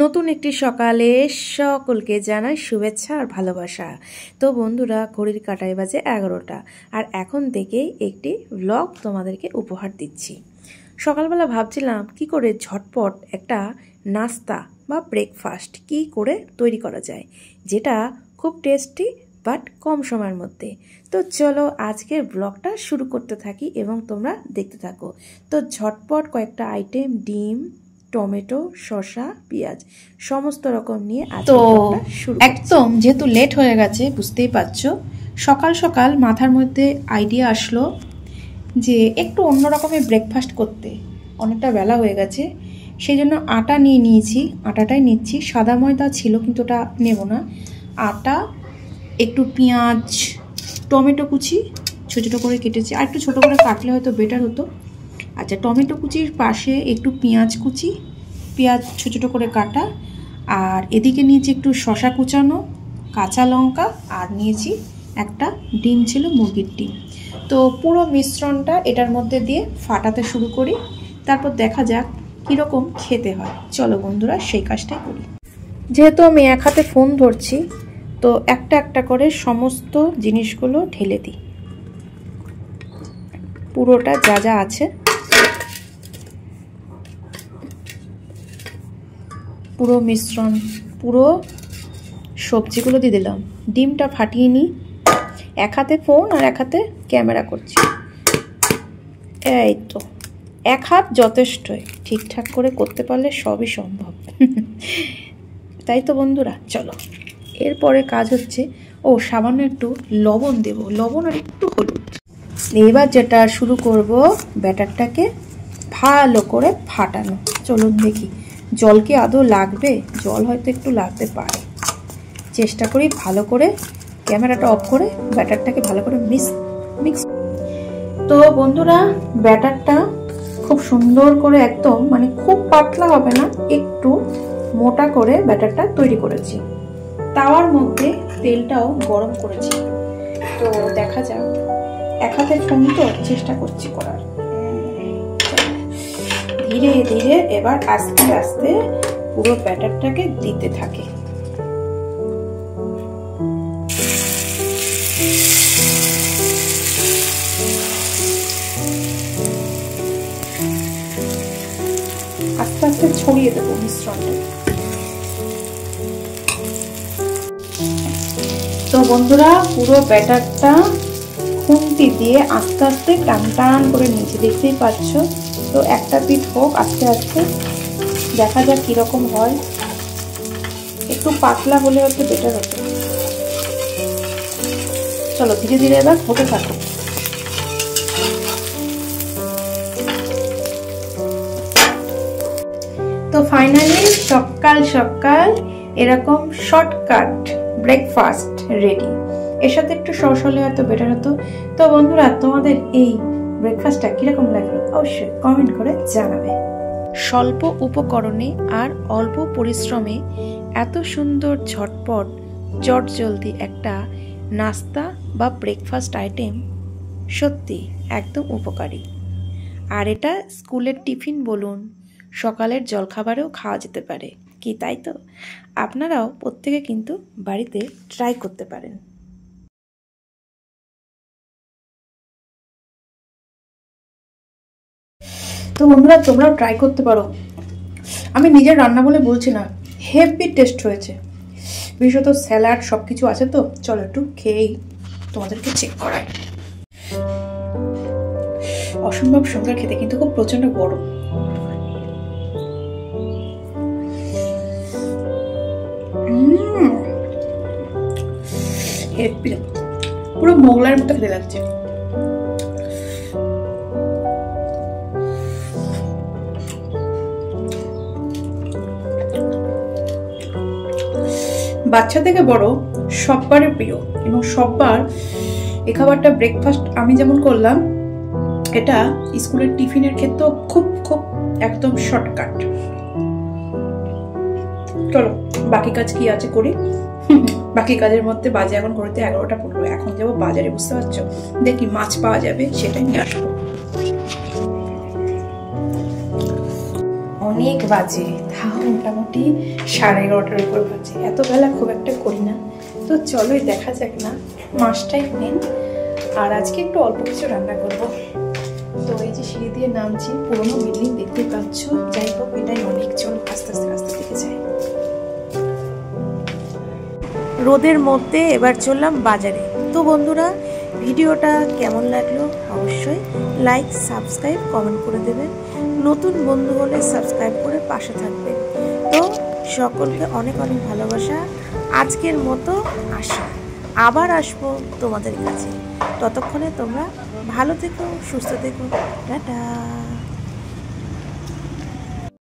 নতুন একটি সকালে সকলকে জানাই শুভেচ্ছা আর ভালোবাসা। তো বন্ধুরা, ঘড়ির কাঁটায় বাজে 11টা, আর এখন থেকে একটি ব্লগ তোমাদেরকে উপহার দিচ্ছি। সকালবেলা ভাবছিলাম কি করে ঝটপট একটা নাস্তা বা ব্রেকফাস্ট কি করে তৈরি করা যায়, যেটা খুব টেস্টি বাট কম সময়ের মধ্যে। তো চলো আজকের ব্লগটা শুরু করতে থাকি এবং তোমরা দেখতে থাকো। তো ঝটপট কয়েকটা আইটেম, ডিম, টমেটো, শসা, পেঁয়াজ সমস্ত রকম নিয়ে তো একদম যেহেতু লেট হয়ে গেছে বুঝতেই পারছো, সকাল সকাল মাথার মধ্যে আইডিয়া আসলো যে একটু অন্য রকমের ব্রেকফাস্ট করতে। অনেকটা বেলা হয়ে গেছে, সেই জন্য আটা নিয়ে নিয়েছি। আটাটাই নিচ্ছি, সাদা ময়দা ছিল কিন্তু ওটা নেব না। আটা, একটু পেঁয়াজ, টমেটো কুচি ছোটো ছোটো করে কেটেছি, আর একটু ছোটো করে কাটলে হয়তো বেটার হতো। আচ্ছা, টমেটো কুচির পাশে একটু পেঁয়াজ কুচি, পেঁয়াজ ছোটো ছোটো করে কাটা, আর এদিকে নিয়েছি একটু শসা কুচানো, কাঁচা লঙ্কা, আর নিয়েছি একটা ডিম, ছিল মুরগির ডিম। তো পুরো মিশ্রণটা এটার মধ্যে দিয়ে ফাটাতে শুরু করি, তারপর দেখা যাক কীরকম খেতে হয়। চলো বন্ধুরা, সেই কাজটাই করি। যেহেতু আমি এক হাতে ফোন ধরছি, তো একটা একটা করে সমস্ত জিনিসগুলো ঢেলে দিই, পুরোটা যা যা আছে পুরো মিশ্রণ, পুরো সবজিগুলো দিয়ে দিলাম। ডিমটা ফাটিয়ে নিই, এক হাতে ফোন আর এক হাতে ক্যামেরা করছি। এই তো, এক হাত যথেষ্টই, ঠিকঠাক করে করতে পারলে সবই সম্ভব। তাই তো বন্ধুরা, চলো এরপরে কাজ হচ্ছে, সামান্য একটু লবণ দেব, লবণ আর একটু হলুদ। এবার যেটা শুরু করব, ব্যাটারটাকে ভালো করে ফাটানো। চলুন দেখি জল কি আদৌ লাগবে। জল হয়তো একটু লাগতে পারে, চেষ্টা করি ভালো করে ক্যামেরাটা অফ করে ব্যাটারটাকে ভালো করে মিক্স। তো বন্ধুরা, ব্যাটারটা খুব সুন্দর করে, একদম মানে খুব পাতলা হবে না, একটু মোটা করে ব্যাটারটা তৈরি করেছি। তাওয়ার মধ্যে তেলটাও গরম করেছি। তো দেখা যাক, এক হাতে ফোন তো চেষ্টা করছি করার। ধীরে ধীরে এবার আস্তে আস্তে পুরো ব্যাটারটাকে দিতে থাকে। আস্তে আস্তে ছড়িয়ে দেবো মিশ্রণটা। তো বন্ধুরা, পুরো ব্যাটারটা খুন্তি দিয়ে আস্তে আস্তে টান টান করে নিচে, দেখতেই পাচ্ছ। তো একটা পিঠ হোক আস্তে আস্তে, দেখা যাক কিরকম হয়। একটু পাতলা হলে হয়তো বেটার হতো। চলো ধীরে ধীরে এবার হতে থাকো। তো ফাইনালি সকাল সকাল এরকম শর্টকাট ব্রেকফাস্ট রেডি। এর সাথে একটু সস হলে হয়তো বেটার হতো। তো বন্ধুরা, তোমাদের এই ব্রেকফাস্টটা কিরকম লাগলো অবশ্যই কমেন্ট করে জানাবে। স্বল্প উপকরণে আর অল্প পরিশ্রমে এত সুন্দর ঝটপট চটজলদি একটা নাস্তা বা ব্রেকফাস্ট আইটেম সত্যি একদম উপকারী। আর এটা স্কুলের টিফিন বলুন, সকালের জলখাবারেও খাওয়া যেতে পারে কি, তাই তো? আপনারাও প্রত্যেকে কিন্তু বাড়িতে ট্রাই করতে পারেন। তো বন্ধুরা, তোমরাও ট্রাই করতে পারো। আমি নিজের রান্না বলে বলছি না, হেভি টেস্ট হয়েছে। বিশেষত স্যালাড সব কিছু আছে। তো চলো একটু খেয়েই তোমাদেরকে চেক করাই। অসম্ভব সুন্দর খেতে, কিন্তু খুব প্রচন্ড গরম। হেভি, পুরো মোগলাইয়ের মতো খেতে লাগছে। বাচ্চা থেকে বড় সববারের প্রিয়, এবং সববার এই খাবারটা ব্রেকফাস্ট আমি যেমন করলাম, এটা স্কুলের টিফিনের ক্ষেত্রেও খুব খুব একদম শর্টকাট। চলো বাকি কাজ কি আছে করি। বাকি কাজের মধ্যে বাজে এখন করতে 11টা 15। এখন যাবো বাজারে, বুঝতে পারছো, দেখি মাছ পাওয়া যাবে, সেটাই নিয়ে আসবো। অনেক বাজে, তাও মোটামুটি 11:30টার উপর বাজে। এত বেলা খুব একটা করি না, তো চলোই দেখা যাক না, মাছটাই মেন। আর আজকে একটু অল্প কিছু রান্না করব। তো এই যে সিঁড়ি দিয়ে নামছি, পুরোনো বিল্ডিং দেখতে পাচ্ছ। যাই হোক, এটাই অনেক, চল আস্তে আস্তে আস্তে দিকে যাই। রোদের মধ্যে এবার চললাম বাজারে। তো বন্ধুরা, ভিডিওটা কেমন লাগলো অবশ্যই লাইক, সাবস্ক্রাইব, কমেন্ট করে দেবেন। নতুন বন্ধু হলে সাবস্ক্রাইব করে পাশে থাকবেন। তো সকলকে অনেক অনেক ভালোবাসা। আজকের মতো আসি, আবার আসবো তোমাদের কাছে। ততক্ষণে তোমরা ভালো থেকো, সুস্থ থেকো, টাটা।